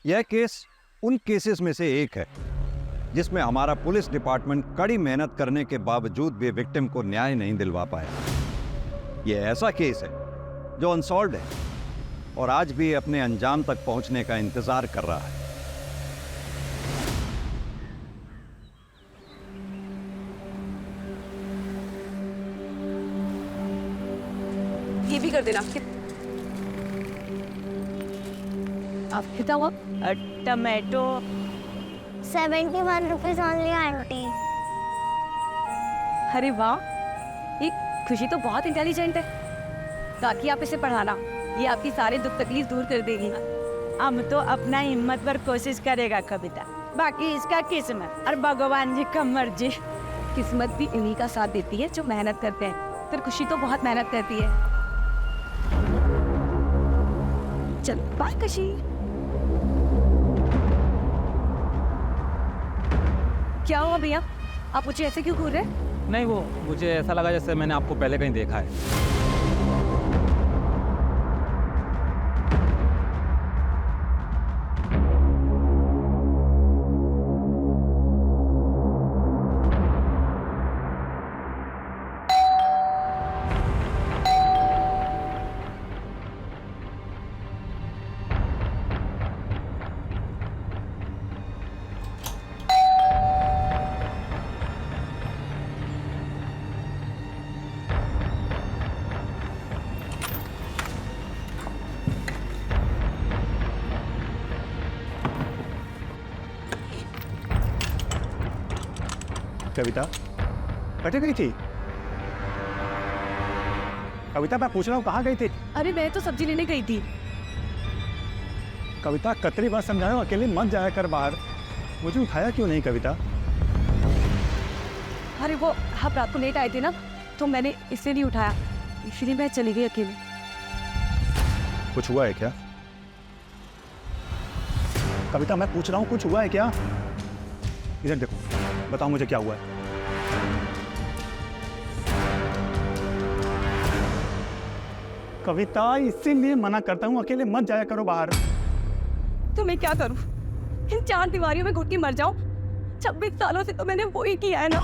यह केस उन केसेस में से एक है जिसमें हमारा पुलिस डिपार्टमेंट कड़ी मेहनत करने के बावजूद भी विक्टिम को न्याय नहीं दिलवा पाया। यह ऐसा केस है जो अनसॉल्व्ड है और आज भी अपने अंजाम तक पहुंचने का इंतजार कर रहा है। ये भी कर देना। आप कितना हुआ? Tomato 71 rupees only aunty. अरे वाह, ये खुशी तो बहुत इंटेलिजेंट है। ताकि आप इसे पढ़ाना, ये आपकी सारे दुख तकलीफ दूर कर देगी। हम तो अपना हिम्मत पर कोशिश करेगा कविता, बाकी इसका किस्मत और भगवान जी का मर्जी। किस्मत भी इन्हीं का साथ देती है जो मेहनत करते हैं। फिर खुशी तो बहुत मेहनत करती है। चल बाय खुशी। क्या हुआ भैया, आप मुझे ऐसे क्यों घूर रहे हैं? नहीं, वो मुझे ऐसा लगा जैसे मैंने आपको पहले कहीं देखा है। कविता कटे गई थी? कविता मैं पूछ रहा हूँ कहाँ गई थी? अरे मैं तो सब्जी लेने गई थी। कविता कतरी बार समझाया अकेले मत जाया कर बाहर। मुझे उठाया क्यों नहीं कविता? अरे वो आप रात को लेट आए थे ना, तो मैंने इसलिए नहीं उठाया, इसलिए मैं चली गई अकेले। कुछ हुआ है क्या? कविता मैं पूछ रहा हूँ कुछ हुआ है क्या? इधर देखो, बताओ मुझे क्या हुआ है। कविता इसीलिए मना करता हूँ अकेले मत जाया करो बाहर। तो मैं क्या करूं? इन 4 दीवारियों में घुट के मर जाऊं? 26 सालों से तो मैंने वो ही किया है ना।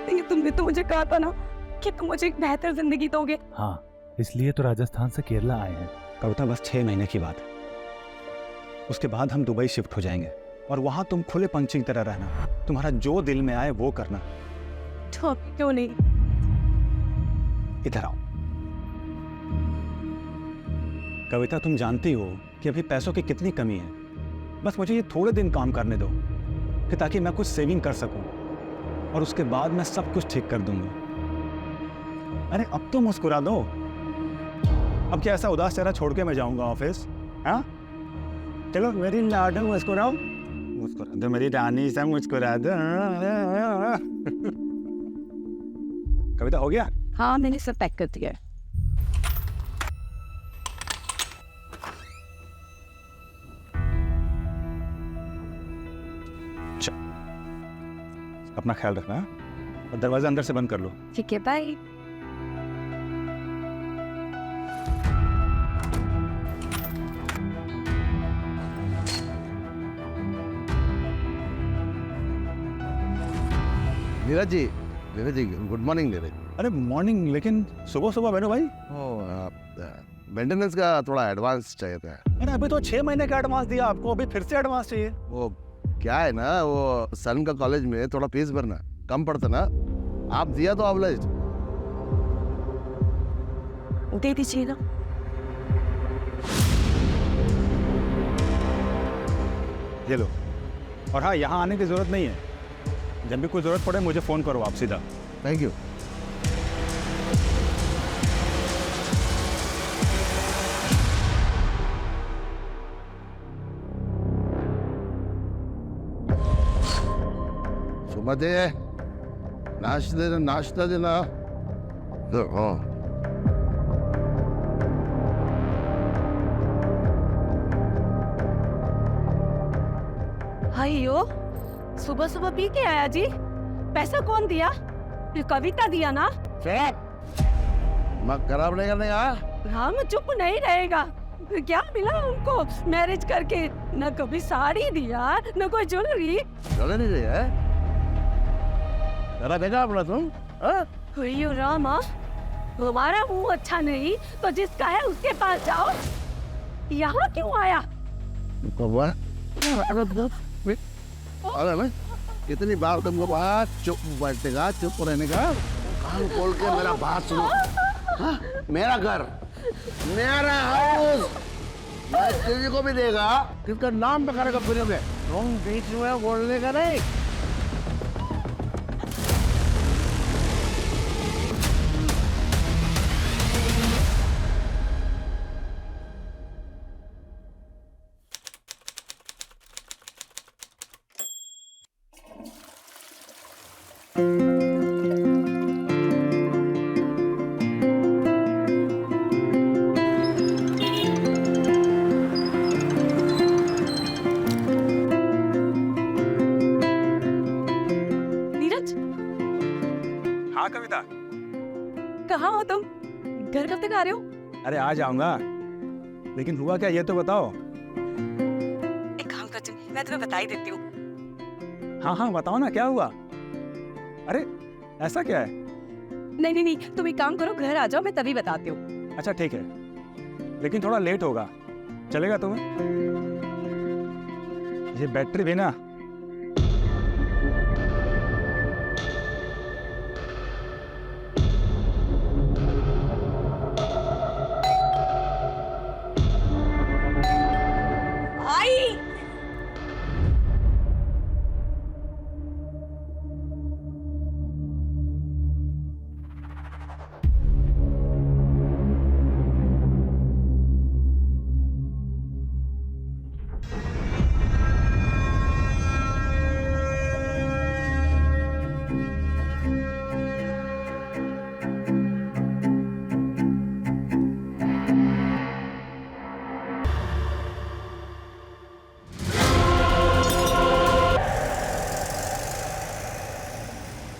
ये तुमने तो मुझे कहा था ना कि तुम मुझे एक बेहतर जिंदगी दोगे। हाँ, इसलिए तो राजस्थान से केरला आए हैं। कविता बस 6 महीने की बात है, उसके बाद हम दुबई शिफ्ट हो जाएंगे और वहां तुम खुले पंछी की तरह रहना। तुम्हारा जो दिल में आए वो करना। तो अब क्यों नहीं? इधर आओ। कविता तुम जानती हो कि अभी पैसों की कितनी कमी है। बस मुझे ये थोड़े दिन काम करने दो कि ताकि मैं कुछ सेविंग कर सकूं और उसके बाद मैं सब कुछ ठीक कर दूंगा। अरे अब तो मुस्कुरा दो। अब क्या ऐसा उदास चेहरा छोड़ के मैं जाऊंगा ऑफिस? हाँ चलो मेरी लाडो मुस्कुराओ, मुस्कुरा दो मेरी रानी सा, मुस्कुरा दो। कविता हो गया? हाँ मैंने सब पैक कर दिया है। अपना ख्याल रखना और दरवाजा अंदर से बंद कर लो। ठीक है, bye. Neeraj ji good morning Neeraj. अरे मॉर्निंग, लेकिन सुबह सुबह बैठो भाई। मेंटेनेंस का थोड़ा एडवांस चाहिए था। अरे अभी तो 6 महीने का एडवांस दिया आपको, अभी फिर से एडवांस चाहिए? वो क्या है ना, वो सन का कॉलेज में थोड़ा फीस भरना कम पड़ता ना, आप दिया तो ऑब्लाइज्ड। दे दीजिए ना। ये लो। और हाँ, यहाँ आने की जरूरत नहीं है। जब भी कोई जरूरत पड़े मुझे फोन करो आप सीधा। Thank you. सुमते नाश्ता देना। हाँ हाइयो, सुबह सुबह पी के आया जी? पैसा कौन दिया? ये कविता दिया ना? मैं खराब नहीं करने आया। राम चुप नहीं रहेगा। क्या मिला उनको मैरिज करके? न कभी साड़ी दिया, न कोई ज्वेलरी। चले नहीं रही है? जरा देखा अपना तुम? हाँ? अयो रामा, तुम्हारा मुंह अच्छा नहीं तो जिसका है उसके पास जाओ। यहाँ क्यों आया? कौवा? अरे मैं कितनी बार तुमको बात चुप बैठने का, चुप रहने का, कान खोल के मेरा बात सुनो। हाँ? मेरा घर, मेरा हाउस, मैं किसी को भी देगा किसका नाम पे करेगा फिरोगे, तुम बीच में बोलने का नहीं। नीरज, हाँ कविता, कहाँ हो तुम? घर कब तक आ रहे हो? अरे आ जाऊंगा, लेकिन हुआ क्या ये तो बताओ। एक काम करती हूँ, मैं तुम्हें बता ही देती हूँ। हाँ हाँ बताओ ना, क्या हुआ? अरे ऐसा क्या है? नहीं नहीं नहीं, तुम एक काम करो, घर आ जाओ, मैं तभी बताती हूँ। अच्छा ठीक है, लेकिन थोड़ा लेट होगा, चलेगा तुम्हें? ये बैटरी भी ना। आई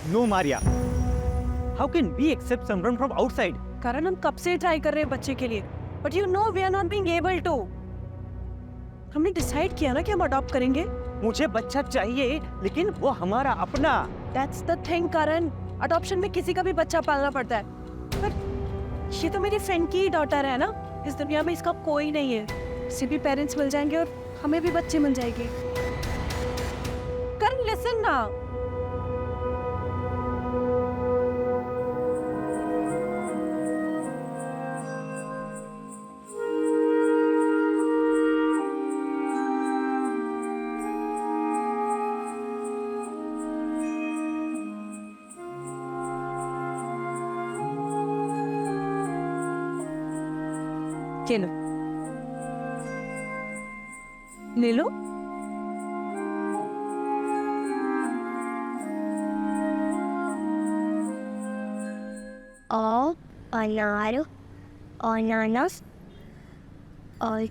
No, Maria. How can we accept someone from outside? कारण हम कब से ट्राई कर रहे हैं बच्चे के लिए, but you know we are not being able to. हमने डिसाइड किया ना कि हम अडॉप्ट करेंगे। मुझे बच्चा चाहिए, लेकिन वो हमारा अपना। That's the thing Karan, adoption में किसी का भी बच्चा पालना पड़ता है। पर ये तो मेरी फ्रेंड की डॉटर है ना, इस दुनिया में इसका कोई नहीं है। इसे भी पेरेंट्स मिल जाएंगे और हमें भी बच्चे मिल जाएंगे। करण लिसन ना। ले लो, ले लो। अनार, अनानास और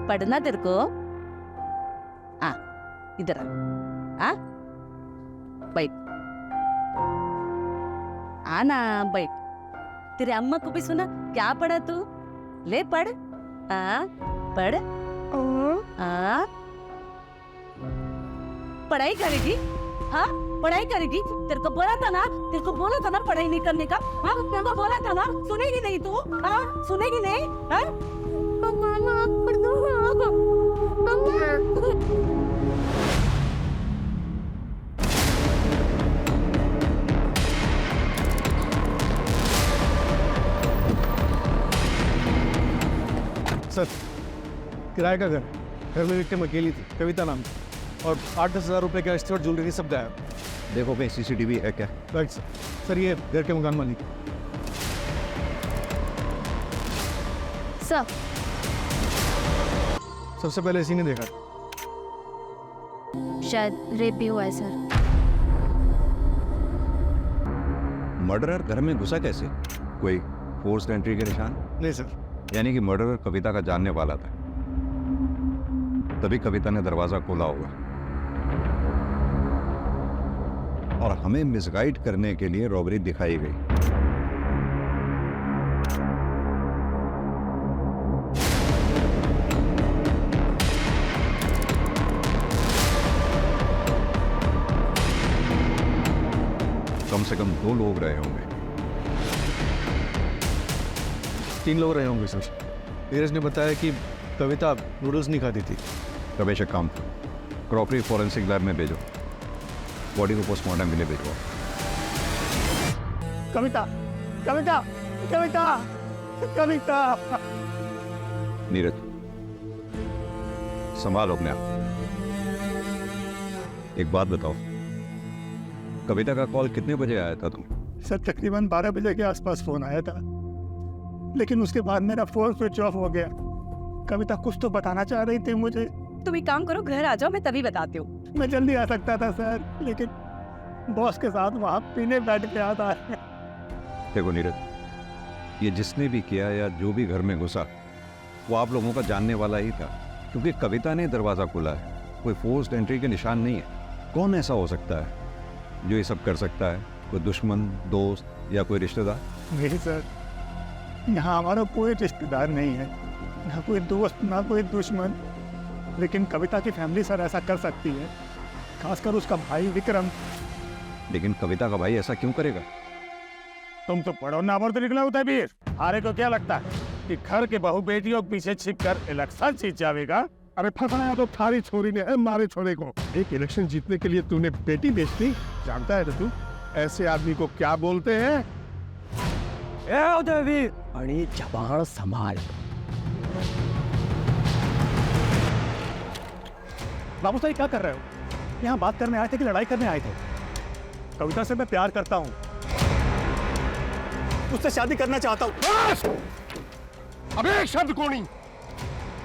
पढ़ना तेरे को? आ, इधर आ, बैठ, आना बैठ। तेरे अम्मा को भी सुना क्या पढ़ा तू? ले पढ़, पढ़, पढ़ाई करेगी? हाँ पढ़ाई करेगी। तेरे को बोला था ना, तेरे को बोला था ना पढ़ाई नहीं करने का। हाँ तेरे को बोला था ना, सुनेगी नहीं तू? हाँ सुनेगी नहीं? हाँ सर, किराए का घर में विक्टिम अकेली थी, कविता नाम की, और 8-10 हज़ार रुपए का स्टोर ज्वेलरी सब गायब। देखो कहीं सीसीटीवी है क्या? Right sir. सर ये घर के मकान मालिक। सर सबसे पहले इसी ने देखा। शायद रेप भी हुआ है सर। मर्डरर घर में घुसा कैसे? कोई फोर्स एंट्री के निशान? नहीं सर। यानी कि मर्डरर कविता का जानने वाला था, तभी कविता ने दरवाजा खोला होगा और हमें मिसगाइड करने के लिए रॉबरी दिखाई गई। कम से कम 2 लोग रहे होंगे। 3 लोग रहे होंगे सर। नीरज ने बताया कि कविता नूडल्स नहीं खाती थी। रमेश, एक काम, क्रॉकरी फॉरेंसिक लैब में भेजो, बॉडी को पोस्टमार्टम के लिए भेजो। कविता कविता कविता कविता। नीरज, संभालो अपने आप। एक बात बताओ, कविता का कॉल कितने बजे आया था तुम? सर तकरीबन 12 बजे के आसपास फोन आया था, लेकिन उसके बाद मेरा फोन स्विच ऑफ हो गया। कविता कुछ तो बताना चाह रही थी मुझे। तुम एक काम करो, घर आ जाओ, मैं तभी बताती हूँ। मैं जल्दी आ सकता था सर, लेकिन बॉस के साथ वहाँ पीने बैठ गया था। देखो नीरज, ये जिसने भी किया या जो भी घर में घुसा, वो आप लोगों का जानने वाला ही था, क्योंकि कविता ने दरवाजा खोला है। कोई फोर्स्ड एंट्री के निशान नहीं है। कौन ऐसा हो सकता है जो ये सब कर सकता है? कोई दुश्मन, दोस्त या कोई रिश्तेदार? नहीं सर, यहाँ हमारा कोई रिश्तेदार नहीं है, ना कोई दोस्त, ना कोई दुश्मन। लेकिन कविता की फैमिली सर ऐसा कर सकती है, खासकर उसका भाई विक्रम। लेकिन कविता का भाई ऐसा क्यों करेगा? तुम तो पढ़ो ना तो निकला होता है वीर। हारे को क्या लगता है कि घर के बहू बेटियों के पीछे छिपकर इलेक्शन जीत जाएगा? अरे फंसाया तो थारी छोरी ने है, मारे छोरे को। एक इलेक्शन जीतने के लिए तूने बेटी बेच दी, जानता है तू ऐसे आदमी को क्या बोलते हैं? ए उदयवीर, आणि जबान संभाल। बाबू साहब क्या कर रहे हो? यहाँ बात करने आए थे कि लड़ाई करने आए थे? कविता से मैं प्यार करता हूँ, उससे शादी करना चाहता हूँ। अबे एक शब्द को नहीं,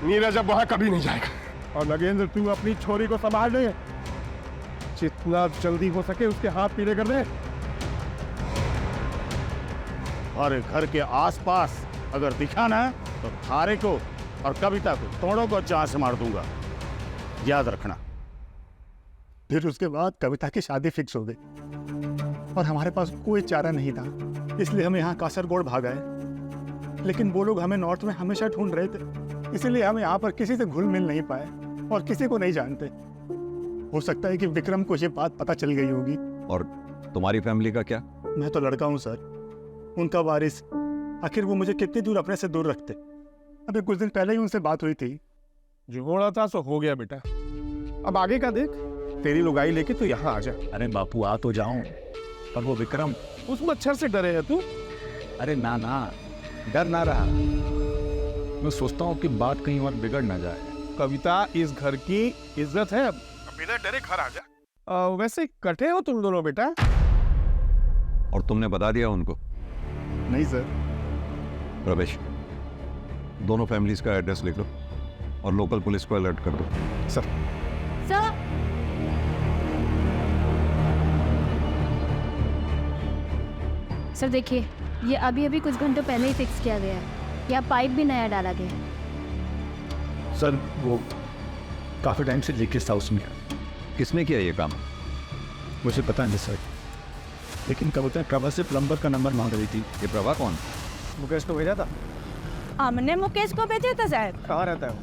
नीरज अब वहां कभी नहीं जाएगा। और नगेंद्र, तू अपनी छोरी को संभाल ले, जितना जल्दी हो सके उसके हाथ पीले कर दे। और घर के आसपास अगर दिखा ना तो थारे को और कविता को तोड़ों को चार से मार दूंगा, याद रखना। फिर उसके बाद कविता की शादी फिक्स हो गई और हमारे पास कोई चारा नहीं था, इसलिए हम यहाँ कासरगोड भाग आए। लेकिन वो लोग हमें नॉर्थ में हमेशा ढूंढ रहे थे, इसीलिए हम यहाँ पर किसी से घुल मिल नहीं पाए और किसी को नहीं जानते। हो सकता है कि विक्रम को ये बात पता चल गई होगी। और तुम्हारी फैमिली का क्या? मैं तो लड़का हूँ सर, उनका वारिस। आखिर वो मुझे कितनी दूर अपने से दूर रखते? अभी कुछ दिन पहले ही उनसे बात हुई थी। जो बोला था सो हो गया बेटा, अब आगे का देख। तेरी लुगाई लेके तू यहाँ आ जा। अरे बापू आ तो जाऊं, पर वो विक्रम। उस मच्छर से डरे है तू? अरे ना ना, डर ना रहा, मैं सोचता हूँ कि बात कहीं और बिगड़ ना जाए। कविता इस घर की इज्जत है, बिना डरे घर आ जा। वैसे कटे हो तुम दोनों बेटा? और तुमने बता दिया उनको? नहीं सर। रमेश, दोनों फैमिलीज का एड्रेस लिख लो और लोकल पुलिस को अलर्ट कर दो। सर। सर, सर देखिए, ये अभी अभी कुछ घंटों पहले ही फिक्स किया गया है। यहाँ पाइप भी नया डाला गया है। सर वो काफ़ी टाइम से लीकेज था उसमें। किसने किया ये काम? मुझे पता नहीं सर, लेकिन कविता प्रभा से प्लम्बर का नंबर मांग रही थी। ये प्रभा कौन? मुकेश को भेजा था। हमने मुकेश को भेजा था साहब। कहाँ रहता है वो?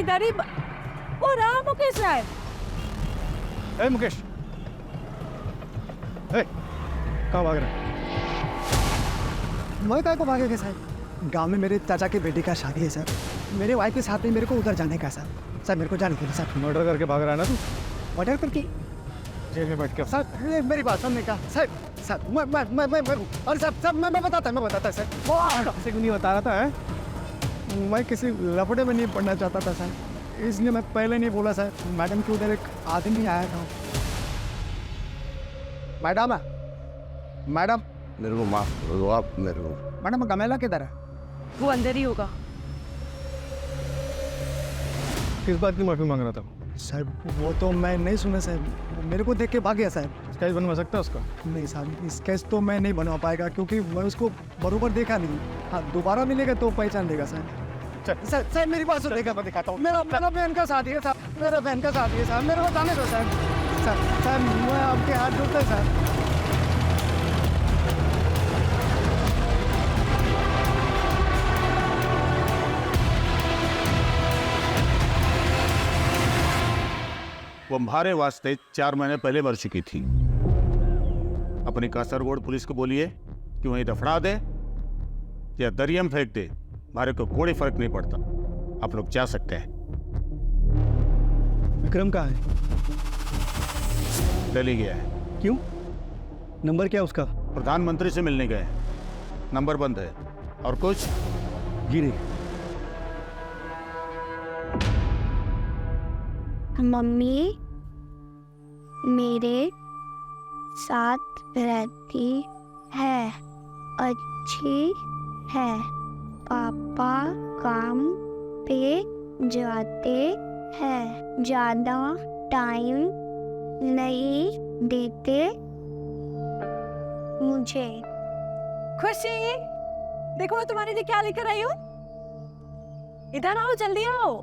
इधर ही वो रहा मुकेश साहब। ए मुकेश, ए कहाँ भाग रहा है? मैं काय को भागेगा सर? गांव में मेरे चाचा की बेटी का शादी है सर, मेरे वाइफ के साथ में मेरे को उधर जाने का सर। सर मेरे को जाने दीजिए सर। मर्डर करके भाग रहा है ना तू? मर्डर करके? जेल में बैठ के। सर मेरी बात सुनने का सर। सर मैं और सर मैं बताता सर। किसी को नहीं बता रहा था है? मैं किसी लफड़े में नहीं पढ़ना चाहता था सर, इसलिए मैं पहले नहीं बोला सर। मैडम के उधर एक आदमी आया था। मैडम मैडम मेरे को माफ कर दो आप मेरे को। मैडम गमेला किधर है? वो अंदर ही होगा। किस बात की माफी मांग रहा था? साहब वो तो मैं नहीं सुना साहब, वो मेरे को देख के भाग गया साहब। स्केच बनवा सकता है उसका? नहीं साहब, स्केच तो मैं नहीं बनवा पाएगा क्योंकि मैं उसको बरोबर देखा नहीं। हाँ, दोबारा मिलेगा तो पहचान लेगा साहब। साहब मेरी बात सुनिएगा, मैं दिखाता हूँ। मेरा बहन का शादी है साहब, मेरा बहन का शादी है साहब, मेरे को जाने दो साहब। साहब मैं आपके हाथ जोड़ता हूँ साहब। वो हमारे वास्ते 4 महीने पहले मर चुकी थी। अपनी कासरगोड पुलिस को बोलिए कि वहीं दफना दे या दरिया में फेंक दे, हमारे को कोई फर्क नहीं पड़ता। आप लोग जा सकते हैं। विक्रम कहाँ है? दिल्ली गया है। क्यों? नंबर क्या है उसका? प्रधानमंत्री से मिलने गए, नंबर बंद है। और कुछ? जी नहीं। मम्मी मेरे साथ रहती है, अच्छी है। पापा काम पे जाते हैं, ज़्यादा टाइम नहीं देते मुझे। खुशी, देखो मैं तुम्हारे लिए क्या लेकर आई हूँ। इधर आओ, जल्दी आओ।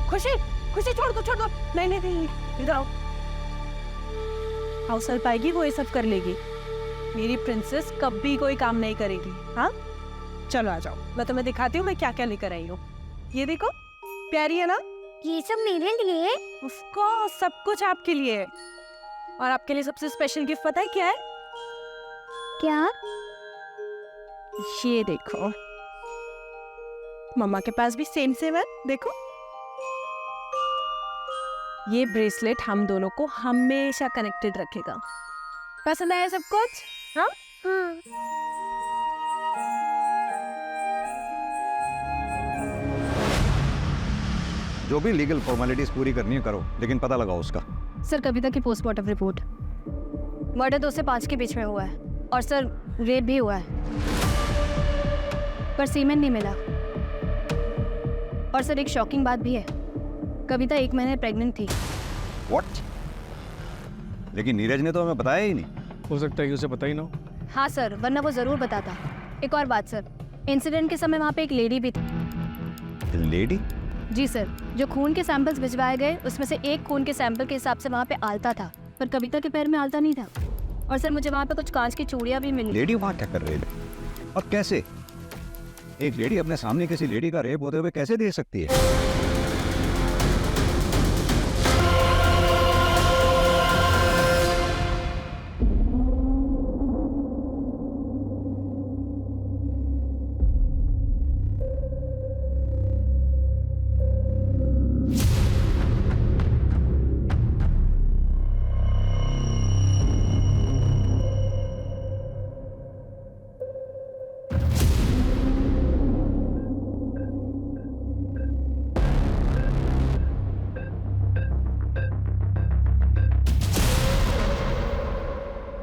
खुशी, खुशी छोड़ दो, छोड़ दो। नहीं नहीं नहीं, इधर आओ। हाउस हेल्प आएगी, वो ये सब कर लेगी। मेरी प्रिंसेस कभी कोई काम नहीं करेगी। हाँ चलो आ जाओ, मैं तुम्हें दिखाती हूँ मैं क्या क्या लेकर आई हूँ। ये देखो, प्यारी है ना? ये सब मेरे लिए? उसको सब कुछ आपके लिए है। और आपके लिए सबसे स्पेशल गिफ्ट पता है क्या है? क्या? ये देखो, मम्मा के पास भी सेम सेम है। देखो, ये ब्रेसलेट हम दोनों को हमेशा कनेक्टेड रखेगा। पसंद आया सब कुछ? हाँ? जो भी लीगल फॉर्मेलिटीज पूरी करनी है करो, लेकिन पता लगाओ उसका। सर कविता की पोस्टमार्टम रिपोर्ट, मर्डर 2 से 5 के बीच में हुआ है और सर रेप भी हुआ है, पर सीमेंट नहीं मिला। और सर एक शॉकिंग बात भी है, कविता 1 महीने प्रेग्नेंट थी। व्हाट? लेकिन नीरज ने तो हमें बताया ही नहीं। हो सकता है कि उसे पता ही ना हो। हाँ सर, वरना वो ज़रूर बताता। एक और बात सर, इंसिडेंट के समय वहाँ पे एक लेडी भी थी। लेडी? जी सर, जो खून के सैंपल्स भिजवाए गए उसमें से एक खून के सैंपल के हिसाब से वहाँ पे आलता था, पर कविता के पैर में आलता नहीं था। और सर मुझे वहाँ पे कुछ कांच की चूड़ियाँ भी मिली। लेडी वहाँ क्या कर रही है और कैसे? एक लेडी अपने सामने किसी लेडी का रेप होते हुए कैसे देख सकती है?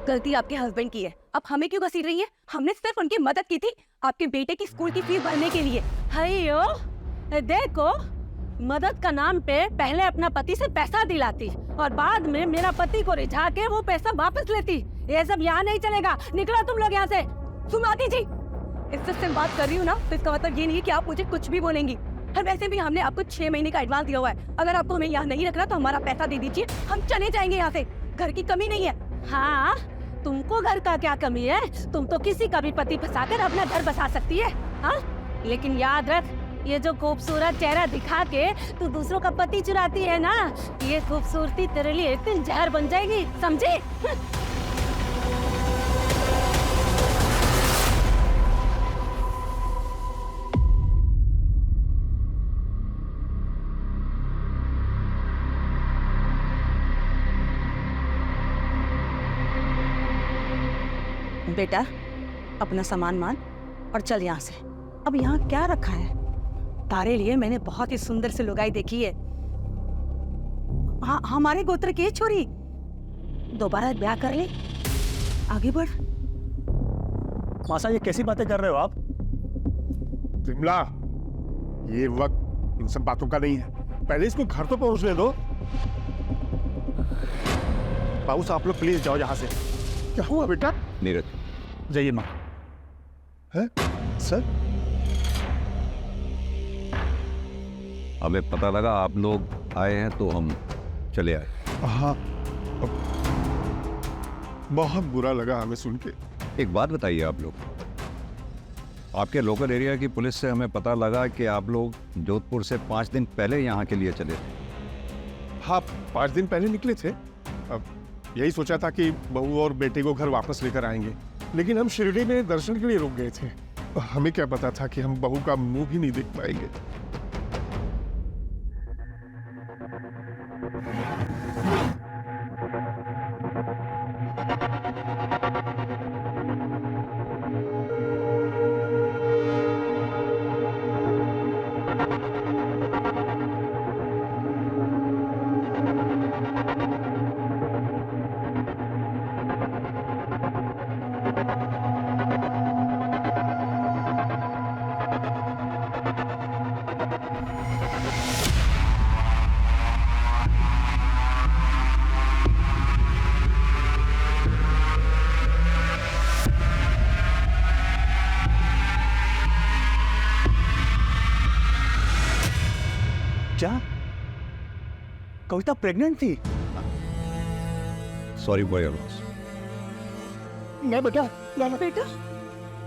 गलती आपके हस्बैंड की है, अब हमें क्यों घसीट रही है? हमने सिर्फ उनकी मदद की थी आपके बेटे की स्कूल की फीस भरने के लिए। हयो, देखो, मदद का नाम पे पहले अपना पति से पैसा दिलाती और बाद में मेरा पति को रिझा के वो पैसा वापस लेती। ये सब यहाँ नहीं चलेगा, निकलो तुम लोग यहाँ से। सुमाती जी, इससे से बात कर रही हूँ ना, तो इसका मतलब ये नहीं है कि आप मुझे कुछ भी बोलेंगी। और वैसे भी हमने आपको 6 महीने का एडवांस दिया हुआ है। अगर आपको हमें यहाँ नहीं रखना तो हमारा पैसा दे दीजिए, हम चले जाएंगे यहाँ से। घर की कमी नहीं है। हाँ, तुमको घर का क्या कमी है? तुम तो किसी का भी पति फंसाकर अपना घर बसा सकती है। हाँ, लेकिन याद रख, ये जो खूबसूरत चेहरा दिखा के तू दूसरों का पति चुराती है ना, ये खूबसूरती तेरे लिए एक दिन जहर बन जाएगी, समझी? बेटा, अपना सामान मान और चल यहाँ से। अब यहाँ क्या रखा है? तारे लिए मैंने बहुत ही सुंदर सी लुगाई देखी है। हाँ, हमारे गोत्र की छोरी, दोबारा ब्याह कर ले, आगे बढ़। मासा, ये कैसी बातें कर रहे हो आप? विमला, ये वक्त इन सब बातों का नहीं है, पहले इसको घर तो पहुंचने दो। बाबू साहब आप लोग प्लीज जाओ यहाँ से। क्या हुआ बेटा? नीरज, जाइए माँ। है सर? हमें पता लगा आप लोग आए हैं तो हम चले आए। हाँ, बहुत बुरा लगा हमें सुन के। एक बात बताइए, आप लोग, आपके लोकल एरिया की पुलिस से हमें पता लगा कि आप लोग जोधपुर से 5 दिन पहले यहाँ के लिए चले थे। हाँ, 5 दिन पहले निकले थे। अब यही सोचा था कि बहू और बेटे को घर वापस लेकर आएंगे, लेकिन हम शिरडी में दर्शन के लिए रुक गए थे। हमें क्या पता था कि हम बहू का मुंह भी नहीं देख पाएंगे। क्या कविता प्रेग्नेंट थी? Sorry for your loss. मैं बेटा, बेटा,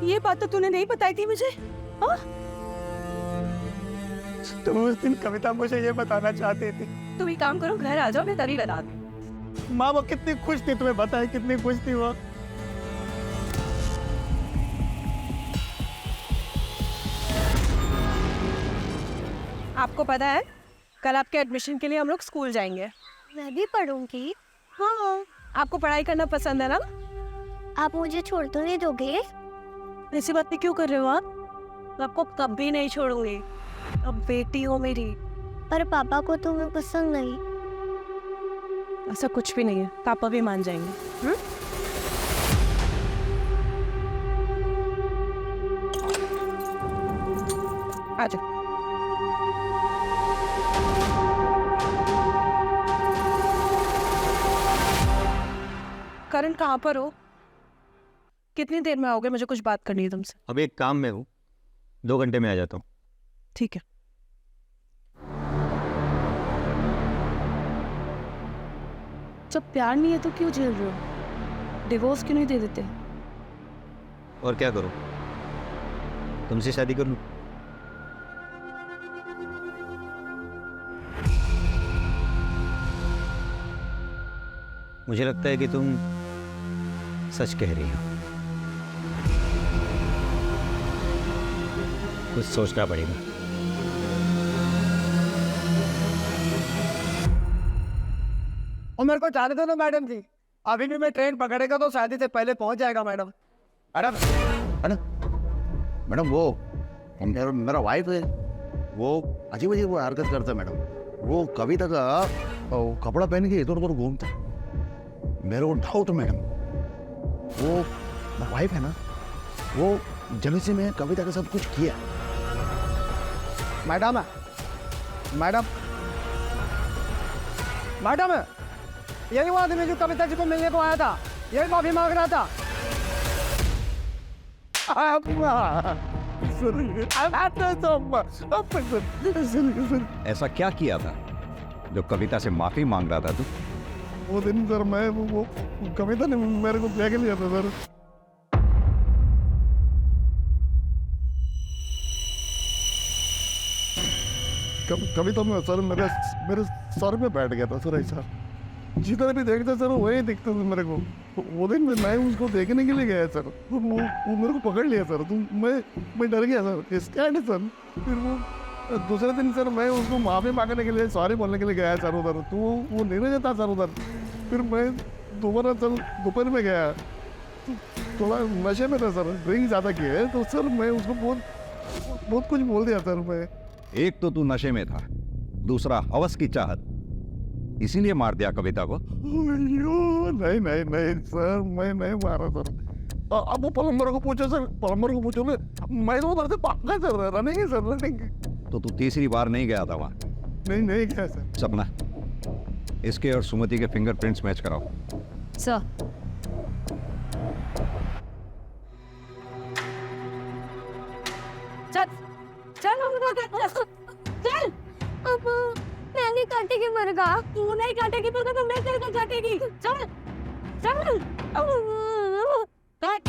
ये बात तो तूने नहीं बताई थी मुझे। हाँ? तुम उस दिन कविता मुझे ये बताना चाहती थी। तुम एक काम करो, घर आ जाओ, मैं तभी बता दूँ। माँ वो कितनी खुश थी, तुम्हें बताया कितनी खुश थी वो। आपको पता है, कल आपके एडमिशन के लिए हम लोग स्कूल जाएंगे। मैं भी पढ़ूंगी। हाँ, आपको पढ़ाई करना पसंद है ना? आप मुझे छोड़ तो नहीं दोगे? ऐसी बातें क्यों कर रहे हो आप? मैं आपको कभी नहीं छोड़ूंगी। अब बेटी हो मेरी। पर पापा को तुम्हें पसंद नहीं। ऐसा कुछ भी नहीं है, पापा भी मान जाएंगे। आ जाओ। करण कहाँ पर हो? कितनी देर में आओगे? मुझे कुछ बात करनी है तुमसे। अब एक काम में हूँ, 2 घंटे में आ जाता हूँ। ठीक है। जब प्यार नहीं है तो क्यों झेल रहे हो? डिवोर्स क्यों नहीं दे देते? और क्या करूँ, तुमसे शादी कर लूँ? मुझे लगता है कि तुम सच कह रही हो। कुछ सोचना पड़ेगा। और मेरे को जाने दो ना मैडम जी, अभी भी मैं ट्रेन पकड़ेगा तो शादी से पहले पहुंच जाएगा मैडम। मैडम मैडम मैडम, वो मेरा वाइफ है, वो अजीब अजीब हरकत करता है मैडम। वो कविता का कपड़ा पहन के इधर उधर घूमता है। मेरे को डाउट मैडम, वो मेरा वाइफ है ना, वो जल्दी से मैं कविता का सब कुछ किया। मैडम मैडम मैडम, यही वो आदमी जो कविता जी को मिलने को आया था, यही माफी मांग रहा था। ऐसा क्या किया था जो कविता से माफी मांग रहा था तू? वो दिन सर मैं वो कविता ने मेरे को देख लिया था सर। कविता में सर मेरे सर पे बैठ गया था सर। ऐसा जितना भी देखता सर वही दिखता था मेरे को। वो दिन मैं उसको देखने के लिए गया सर, वो मेरे को पकड़ लिया सर। तो मैं डर गया सर, स्कैर्ड है सर। फिर वो दूसरे दिन सर मैं उसको माफी मांगने के लिए, सॉरी बोलने के लिए गया सर उधर। तो वो नीरज था सर उधर। फिर मैं दोबारा सर दोपहर में गया, थोड़ा नशे में था सर, ड्रिंक ज़्यादा किया है। तो सर मैं उसको बहुत कुछ बोल दिया सर मैं। एक तो तू नशे में था, दूसरा हवस की चाहत, इसीलिए मार दिया कविता को। नहीं नहीं नहीं सर, मैं नहीं मारा सर। अब वो प्लम्बर को पूछो सर, प्लम्बर को पूछो। मैं तो उधर से भागा सर, रनिंग है सर, रनिंग। तो तू तीसरी बार नहीं गया था वहां। नहीं नहीं गया सर। सपना, इसके और सुमति के फिंगरप्रिंट्स मैच कराओ। सर चल चल चल। अब मैं नहीं काटेगी मुर्गा। तू नहीं काटेगी तो मैं तेरे को काटेगी। चल चल काट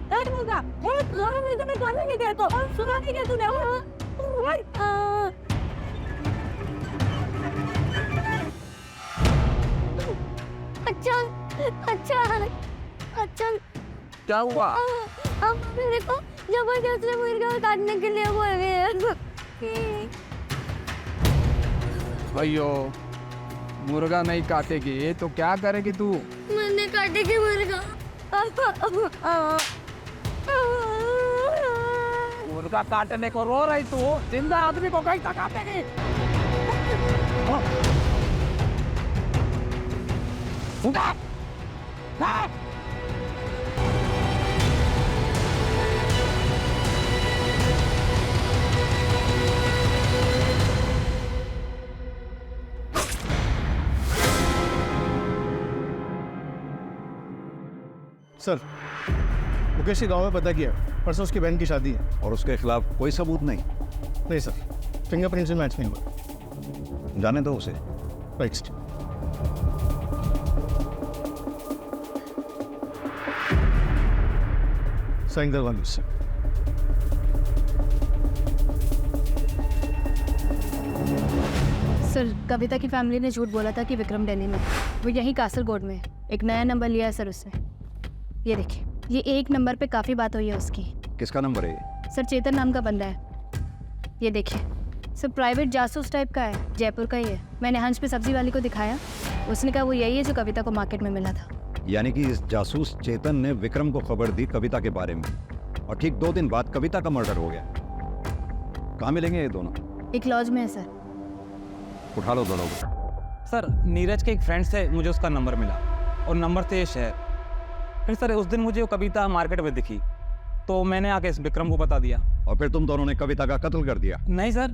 काट मुर्गा। मैं तुम्हें खाने नहीं देता। सुना नहीं क्या तूने? अच्छा अच्छा अच्छा। क्या हुआ? अब मेरे को जबरदस्ती मुर्गा काटने के लिए बोल रहे हैं। भैयो मुर्गा नहीं काटेगी तो क्या करेगी तू? मैंने काटेगी मुर्गा। मुर्गा काटने को रो रही तू? जिंदा आदमी को कहीं तक काटेगी? सर मुकेश के गांव में पता किया, परसों उसकी बहन की शादी है। और उसके खिलाफ कोई सबूत नहीं? नहीं सर, फिंगरप्रिंट से मैच नहीं हुआ। जाने दो उसे। राइट। साइन करवा लो इससे। सर कविता की फैमिली ने झूठ बोला था कि विक्रम दिल्ली में, वो यहीं कासरगोड में। एक नया नंबर लिया है सर उसने। ये देखिए, ये एक नंबर पे काफ़ी बात हुई है उसकी। किसका नंबर है ये? सर चेतन नाम का बंदा है। ये देखिए सर, प्राइवेट जासूस टाइप का है, जयपुर का ही है। मैंने हंस पे सब्जी वाली को दिखाया, उसने कहा वो यही है जो कविता को मार्केट में मिला था। यानी कि इस जासूस चेतन ने विक्रम को खबर दी कविता के बारे में, और ठीक 2 दिन बाद कविता का मर्डर हो गया। कहाँ मिलेंगे ये दोनों? एक लॉज में है सर। उठा लो दोनों को। सर नीरज के एक फ्रेंड से मुझे उसका नंबर मिला और नंबर से ये शहर। फिर सर उस दिन मुझे वो कविता मार्केट में दिखी तो मैंने आके इस विक्रम को बता दिया। और फिर तुम दोनों ने कविता का कत्ल कर दिया? नहीं सर,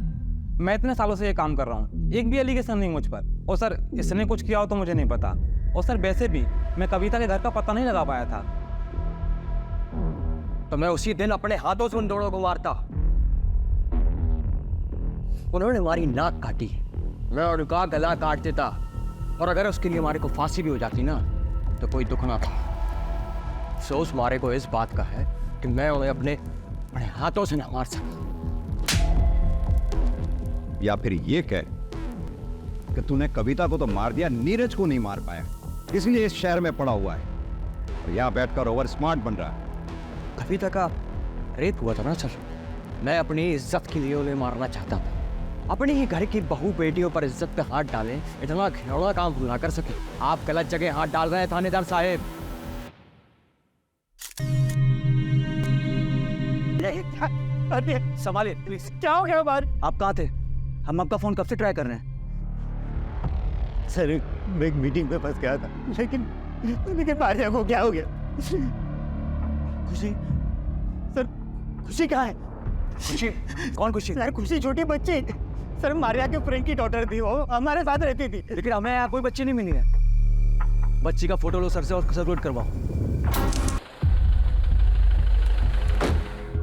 मैं इतने सालों से ये काम कर रहा हूँ, एक भी एलिगेशन नहीं मुझ पर। और सर इसने कुछ किया हो तो मुझे नहीं पता। और सर वैसे भी मैं कविता के घर का पता नहीं लगा पाया था। तो मैं उसी दिन अपने हाथों से उन दोनों को मारता। उन्होंने हमारी नाक काटी, मैं उनका गला काट देता। और अगर उसके लिए हमारे को फांसी भी हो जाती ना तो कोई दुख ना था। अफसोस मारे को इस बात का है कि मैं उन्हें अपने हाथों से ना मार सका। या फिर ये कह कि तूने कविता को तो मार दिया, नीरज को नहीं मार पाया, इसलिए इस शहर में पड़ा हुआ है और यहाँ बैठकर ओवर स्मार्ट बन रहा है। कविता का रेप हुआ था ना सर, मैं अपनी इज्जत के लिए उन्हें मारना चाहता था। अपने ही घर की बहू बेटियों पर इज्जत पे हाथ डालें, इतना घिनौना काम ना कर सके। आप गलत जगह हाथ डाल रहे हैं थानेदार साहब। अरे संभालिए प्लीज। क्या हो गया बाहर? आप कहाँ थे? हम आपका फोन कब से ट्राई कर रहे हैं। सर मैं एक मीटिंग में फंस गया था, लेकिन मारिया को क्या हो गया? खुशी सर, खुशी कहाँ है? खुशी? कौन खुशी? सर खुशी छोटी बच्ची, सर मारिया के फ्रेंड की डॉटर थी, वो हमारे साथ रहती थी। लेकिन हमें यहाँ कोई बच्ची नहीं मिली है। बच्ची का फोटो लो सर से और सर्कुलेट करवाओ।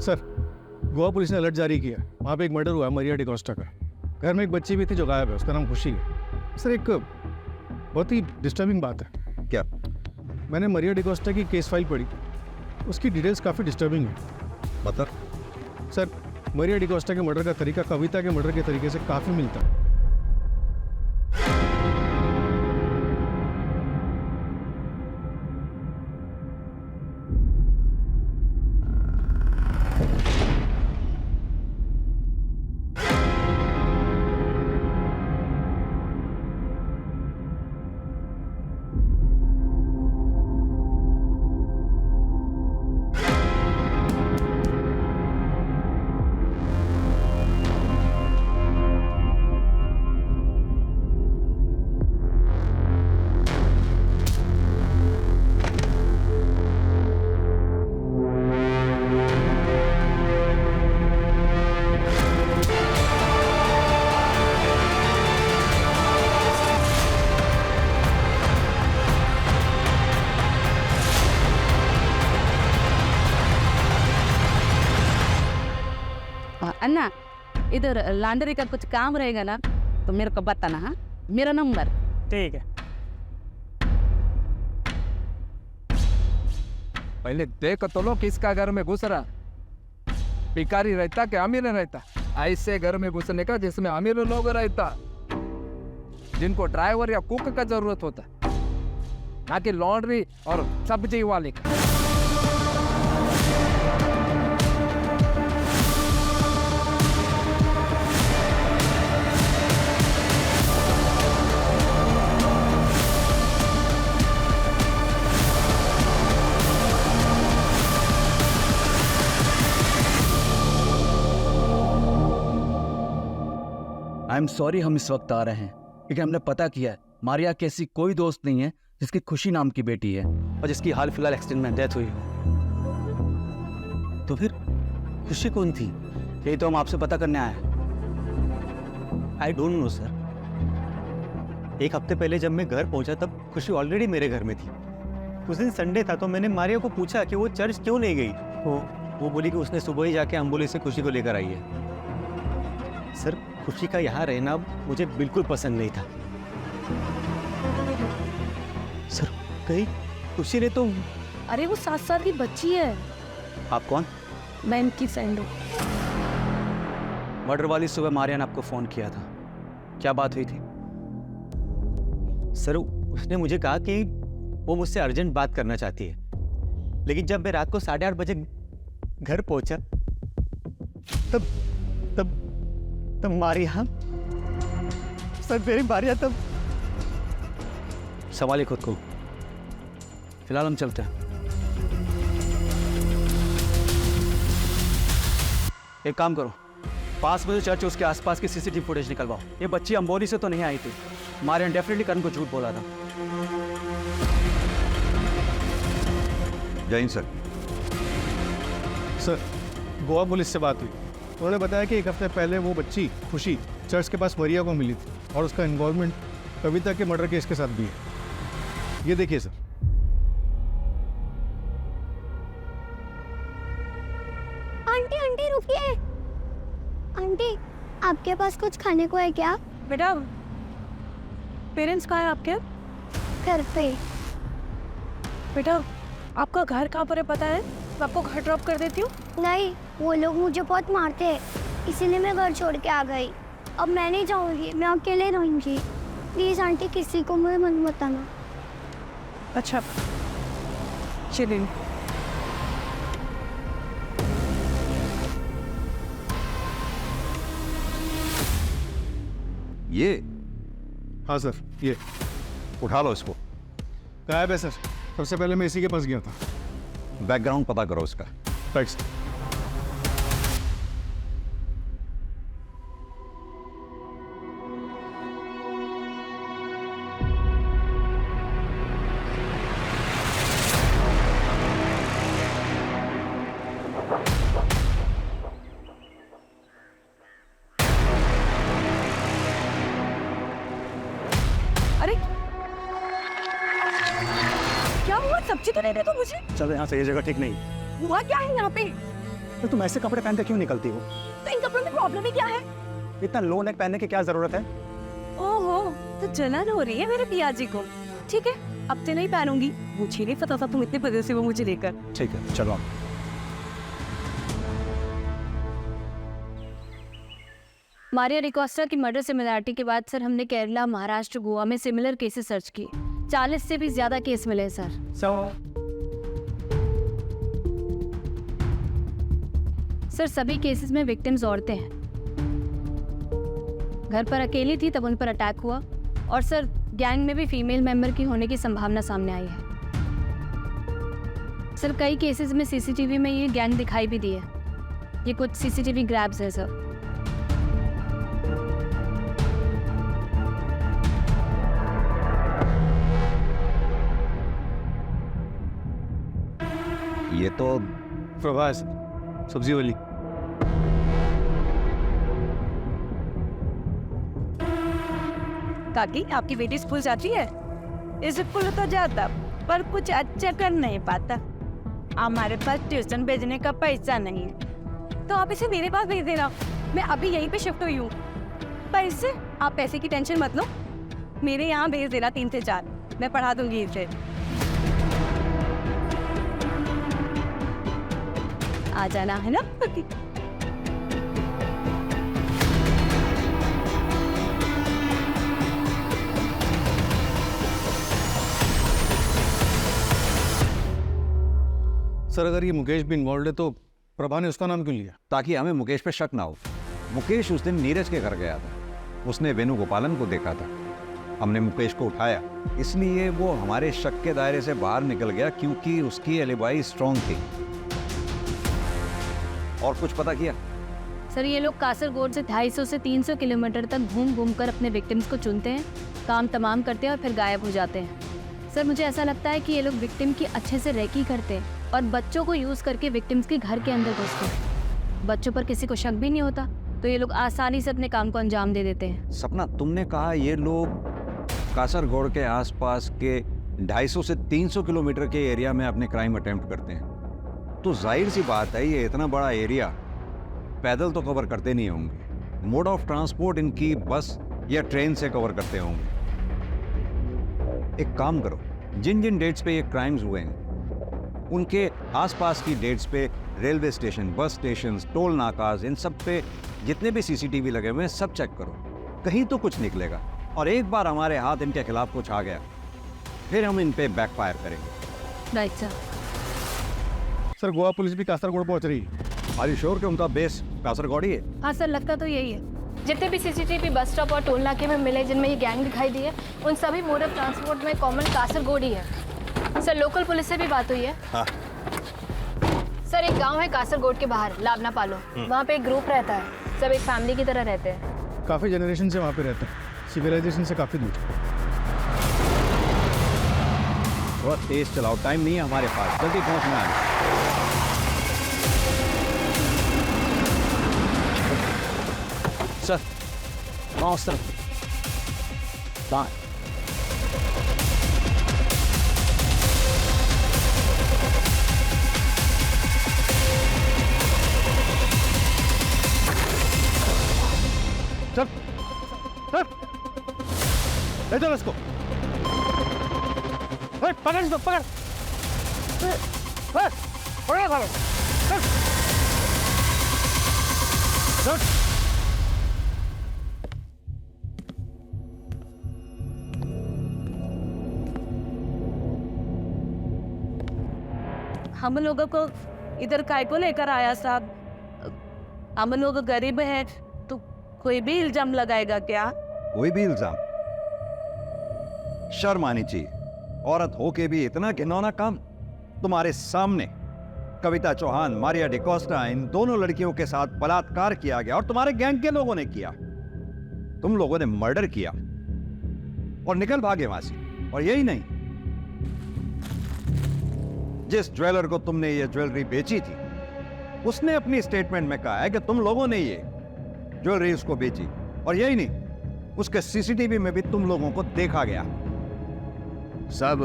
सर गोवा पुलिस ने अलर्ट जारी किया, वहाँ पे एक मर्डर हुआ है मरिया डिकोस्टा का। घर में एक बच्ची भी थी जो गायब है, उसका नाम खुशी है। सर एक बहुत ही डिस्टर्बिंग बात है। क्या? मैंने मरिया डिकोस्टा की केस फाइल पढ़ी, उसकी डिटेल्स काफ़ी डिस्टर्बिंग है। मतलब? सर मरिया डिकोस्टा के मर्डर का तरीका कविता के मर्डर के तरीके से काफ़ी मिलता है। अन्ना इधर लॉन्ड्री का कुछ काम रहेगा ना तो मेरे को बताना। हाँ, मेरा नंबर। ठीक है। पहले देख तो लो किसका घर में घुस रहा, भिखारी रहता कि अमीर रहता। ऐसे घर में घुसने का जिसमें अमीर लोग रहता, जिनको ड्राइवर या कुक का जरूरत होता, ना कि लॉन्ड्री और सब्जी वाले का। आई एम सॉरी हम इस वक्त आ रहे हैं क्योंकि हमने पता किया है मारिया की ऐसी कोई दोस्त नहीं है जिसकी खुशी नाम की बेटी है और जिसकी हाल फिलहाल एक्सीडेंट में डेथ हुई हो। तो फिर खुशी कौन थी? यही तो हम आपसे पता करने आए हैं। I don't know sir. एक हफ्ते पहले जब मैं घर पहुंचा तब खुशी ऑलरेडी मेरे घर में थी। उस दिन संडे था तो मैंने मारिया को पूछा कि वो चर्च क्यों नहीं गई। वो बोली कि उसने सुबह ही जाके एम्बुलेंस से खुशी को लेकर आई है। सर, खुशी का यहाँ रहना मुझे बिल्कुल पसंद नहीं था। सर, कहीं खुशी ने तो... अरे वो 7 साल की बच्ची है। आप कौन? मैं इनकी फ्रेंड हूँ। मर्डर वाली सुबह मारिया ने आपको फोन किया था, क्या बात हुई थी? सर, उसने मुझे कहा कि वो मुझसे अर्जेंट बात करना चाहती है, लेकिन जब मैं रात को 8:30 बजे घर पहुंचा तब तब तब मारिया, सर मेरी मारिया तब... संभालिए खुद को, फिलहाल हम चलते हैं। एक काम करो, पास में जो चर्च है उसके आसपास की सीसीटीवी फुटेज निकलवाओ। ये बच्ची अंबोली से तो नहीं आई थी। मारिया ने डेफिनेटली करण को झूठ बोला था। जय Hind sir. Sir, Goa police से बात हुई। उन्होंने बताया कि एक हफ्ते पहले वो बच्ची खुशी चर्च के पास मारिया को मिली थी और उसका इन्वॉल्वमेंट कविता के मर्डर केस के साथ भी है। ये देखिए सर। आंटी आंटी रुकिए। आंटी, आपके पास कुछ खाने को है क्या? बेटा, पेरेंट्स कहाँ हैं आपके? घर पे। बेटा, आपका घर कहाँ पर है पता है? मैं आपको घर ड्रॉप कर देती हूँ। नहीं, वो लोग मुझे बहुत मारते हैं, इसीलिए मैं घर छोड़ के आ गई। अब मैं नहीं जाऊंगी, मैं अकेले रहूंगी। प्लीज आंटी, किसी को मुझे मत बताना। अच्छा, चलिए। ये हाँ सर, ये उठा लो इसको। गायब है सर। सबसे पहले मैं इसी के पास गया था। बैकग्राउंड पता करो उसका। Right sir. अरे क्या हुआ? सब्जी तो नहीं दे तो मुझे। चलो यहाँ से, ये जगह ठीक नहीं। हुआ क्या है यहाँ पे? तो तुम ऐसे कपड़े पहन के क्यों निकलती हो? तो इन कपड़ों में प्रॉब्लम ही क्या है? इतना लो नेक पहनने की क्या जरूरत है? ओहो, तो जलन हो रही है मेरे पियाजी को। ठीक है, अब से नहीं पहनूंगी। मुझे नहीं पता था तुम इतने बजे से वो मुझे लेकर। ठीक है, चलो आप। मारिया डिकोस्टा की मर्डर सिमिलरिटी के बाद सर हमने केरला, महाराष्ट्र, गोवा में सिमिलर केसेस सर्च किए। 40 से भी ज्यादा केस मिले सर। सर, सभी केसेस में विक्टिम्स औरतें हैं। घर पर अकेली थी तब उन पर अटैक हुआ, और सर गैंग में भी फीमेल मेंबर की होने की संभावना सामने आई है। सर, कई केसेस में सीसीटीवी में ये गैंग दिखाई भी दी है। ये कुछ सीसीटीवी ग्रैब्स है सर। ये तो प्रभास, सब्जी वाली। काकी, आपकी बेटी स्कूल जाती है? स्कूल तो जाता, पर कुछ अच्छा कर नहीं पाता। हमारे पास ट्यूशन भेजने का पैसा नहीं है, तो आप इसे मेरे पास भेज देना। मैं अभी यहीं पे शिफ्ट हुई हूँ। पर इससे आप पैसे की टेंशन मत लो, मेरे यहाँ भेज देना 3 से 4, मैं पढ़ा दूंगी इसे। आ जाना है ना? सर अगर ये मुकेश भी इन्वॉल्व है तो प्रभा ने उसका नाम क्यों लिया? ताकि हमें मुकेश पे शक ना हो। मुकेश उस दिन नीरज के घर गया था, उसने वेणुगोपालन को देखा था, हमने मुकेश को उठाया, इसलिए वो हमारे शक के दायरे से बाहर निकल गया क्योंकि उसकी एलिबाई स्ट्रॉन्ग थी। और कुछ पता किया? सर ये लोग कासरगोड से 250 से 300 किलोमीटर तक घूम घूम कर अपने विक्टिम्स को चुनते हैं, काम तमाम करते हैं और फिर गायब हो जाते हैं। सर मुझे ऐसा लगता है कि ये लोग विक्टिम की अच्छे से रेकी करते हैं और बच्चों को यूज़ करके विक्टिम्स के घर के अंदर घुसते हैं। बच्चों पर किसी को शक भी नहीं होता तो ये लोग आसानी से अपने काम को अंजाम दे देते हैं। सपना, तुमने कहा ये लोग कासरगोड के आसपास के 250 से 300 किलोमीटर के एरिया में अपने क्राइम अटेम्प्ट करते हैं, तो जाहिर सी बात है ये इतना बड़ा एरिया पैदल तो कवर करते नहीं होंगे। मोड ऑफ ट्रांसपोर्ट इनकी बस या ट्रेन से कवर करते होंगे। एक काम करो, जिन जिन डेट्स पे ये क्राइम्स हुए हैं उनके आसपास की डेट्स पे railway station, bus station, toll नाकाज, इन सब पे जितने भी सीसीटीवी लगे हुए हैं सब चेक करो, कहीं तो कुछ निकलेगा। और एक बार हमारे हाथ इनके खिलाफ कुछ आ गया फिर हम इन पे बैकफायर करेंगे। Right sir. Sir Goa police भी कासरगोड पहुंच रही है। आर यू श्योर कि उनका बेस कासरगोड ही है? हाँ सर, लगता तो यही है। जितने भी सीसीटीवी बस स्टॉप और टोल नाके में मिले जिनमें ये गैंग दिखाई दी है, उन सभी मोड ऑफ ट्रांसपोर्ट में कॉमन कासरगोड ही है। सर लोकल पुलिस से भी बात हुई है। हाँ। सर एक गांव है कासरगोड के बाहर, लावना पालो, वहाँ पे एक ग्रुप रहता है, सब एक फैमिली की तरह रहते हैं। काफ़ी जनरेशन से वहाँ पे रहते हैं, सिविलाइजेशन से काफ़ी दूर। बहुत तेज चलाओ, टाइम नहीं है हमारे पास, जल्दी पहुंचना है। सर वहाँ उस तरफ दाएं। चल चल ले चल इसको, पकड़ इसको, पकड़ पकड़ चल चल। हम लोगों को इधर काय को लेकर आया साहब? हम लोग गरीब हैं तो कोई भी इल्जाम लगाएगा क्या? कोई भी इल्जाम? शर्म आनी चाहिए, औरत होके भी इतना घिनौना काम। तुम्हारे सामने कविता चौहान, मारिया डिकोस्टा, इन दोनों लड़कियों के साथ बलात्कार किया गया और तुम्हारे गैंग के लोगों ने किया। तुम लोगों ने मर्डर किया और निकल भागे वहां से। और यही नहीं, जिस ज्वेलर को तुमने ये ज्वेलरी बेची थी उसने अपनी स्टेटमेंट में कहा है कि तुम लोगों ने ये ज्वेलरी उसको बेची। और यही नहीं, उसके सीसीटीवी में भी तुम लोगों को देखा गया। सब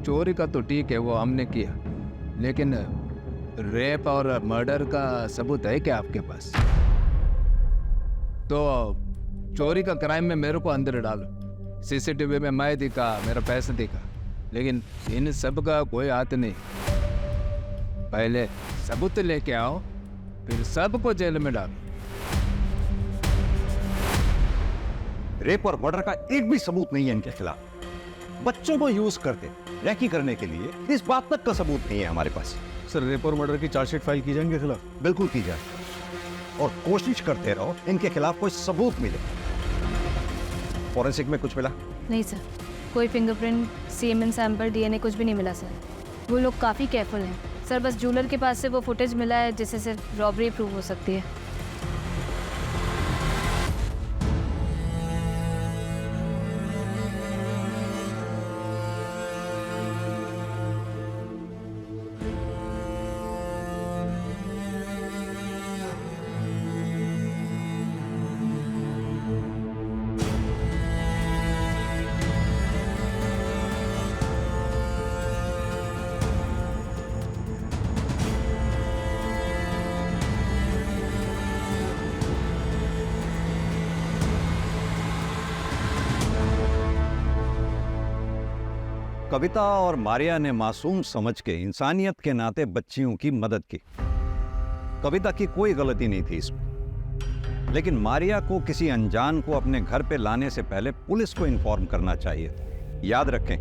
चोरी का तो ठीक है, वो हमने किया, लेकिन रेप और मर्डर का सबूत है क्या आपके पास? तो चोरी का क्राइम में मेरे को अंदर डालो, सीसीटीवी में मैं दिखा, मेरा पैसा दिखा, लेकिन इन सब का कोई हाथ नहीं। पहले सबूत लेके आओ, फिर सबको जेल में डालो। रेप और मर्डर का एक भी सबूत नहीं है इनके खिलाफ। बच्चों को यूज करते रैकी करने के लिए, इस बात तक का सबूत नहीं है हमारे पास। सर रेप और मर्डर की चार्जशीट फाइल की जाएंगे खिलाफ? बिल्कुल की जाए, और कोशिश करते रहो इनके खिलाफ कोई सबूत मिले। फॉरेंसिक में कुछ मिला? नहीं सर, कोई फिंगरप्रिंट, सीमेन सैंपल, डीएनए कुछ भी नहीं मिला सर। वो लोग काफ़ी केयरफुल हैं सर। बस ज्वेलर के पास से वो फुटेज मिला है जिससे सिर्फ रॉबरी प्रूव हो सकती है। कविता और मारिया ने मासूम समझ के इंसानियत के नाते बच्चियों की मदद की। कविता की कोई गलती नहीं थी इसमें, लेकिन मारिया को किसी अनजान को अपने घर पे लाने से पहले पुलिस को इन्फॉर्म करना चाहिए। याद रखें,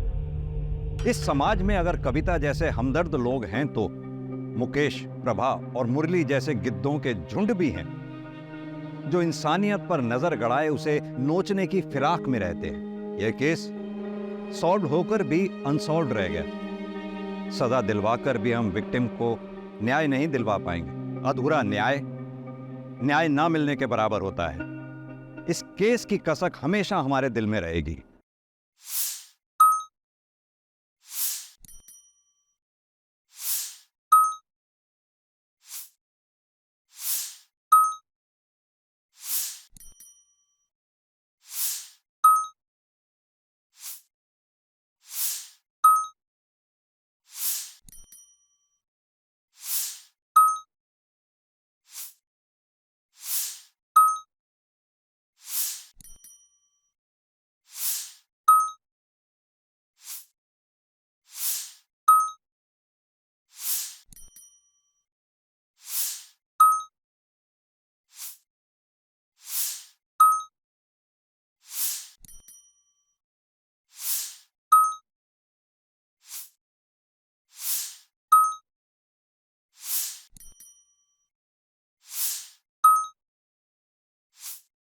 इस समाज में अगर कविता जैसे हमदर्द लोग हैं तो मुकेश, प्रभा और मुरली जैसे गिद्धों के झुंड भी हैं जो इंसानियत पर नजर गड़ाए उसे नोचने की फिराक में रहते हैं। यह केस सॉल्व होकर भी अनसॉल्व रह गया। सजा दिलवाकर भी हम विक्टिम को न्याय नहीं दिलवा पाएंगे। अधूरा न्याय ना मिलने के बराबर होता है। इस केस की कसक हमेशा हमारे दिल में रहेगी।